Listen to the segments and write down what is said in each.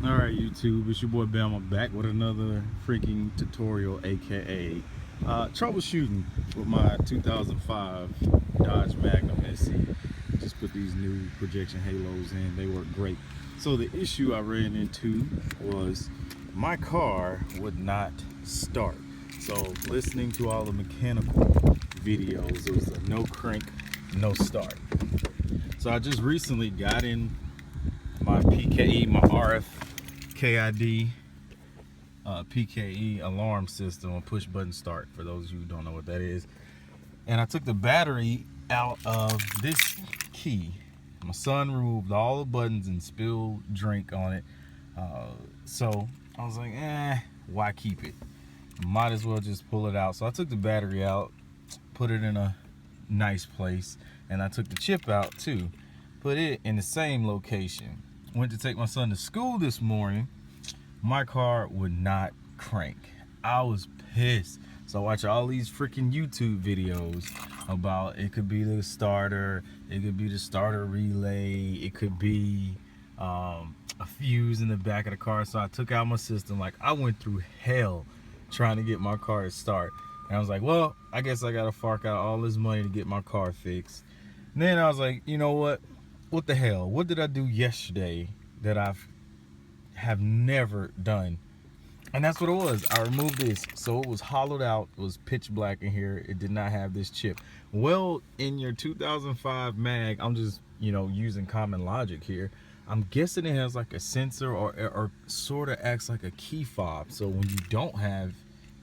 Alright YouTube, it's your boy Bama back with another freaking tutorial, aka troubleshooting with my 2005 Dodge Magnum SC. Just put these new projection halos in, they work great. So the issue I ran into was my car would not start. So listening to all the mechanical videos, it was a no crank, no start. So I just recently got in my PKE, my RF KID PKE alarm system, a push button start for those of you who don't know what that is. And I took the battery out of this key. My son removed all the buttons and spilled drink on it. So I was like, why keep it? Might as well just pull it out. So I took the battery out, put it in a nice place, and I took the chip out too. Put it in the same location. Went to take my son to school this morning. My car would not crank. I was pissed. So I watch all these freaking YouTube videos about it could be the starter, it could be the starter relay, it could be a fuse in the back of the car. So I took out my system. Like, I went through hell trying to get my car to start. And I was like, well, I guess I gotta fork out all this money to get my car fixed. And then I was like, you know what? What the hell? What did I do yesterday that have never done? And that's what it was. I removed this, so it was hollowed out. It was pitch black in here. It did not have this chip. Well, in your 2005 mag, I'm just, using common logic here, I'm guessing it has like a sensor or sort of acts like a key fob. So when you don't have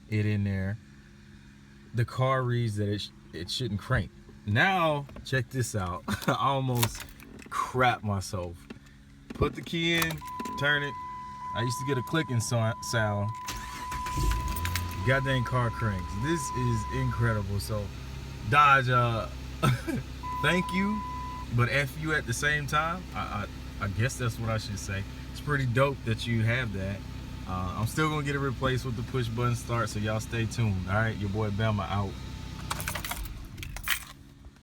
it in there, the car reads that it shouldn't crank. Now check this out. I almost crap myself. Put the key in, turn it. I used to get a clicking sound. Goddamn car cranks. This is incredible. So Dodge, thank you, but F you at the same time. I guess that's what I should say. It's pretty dope that you have that. I'm still gonna get it replaced with the push button start, so y'all stay tuned. All right, your boy Bama out.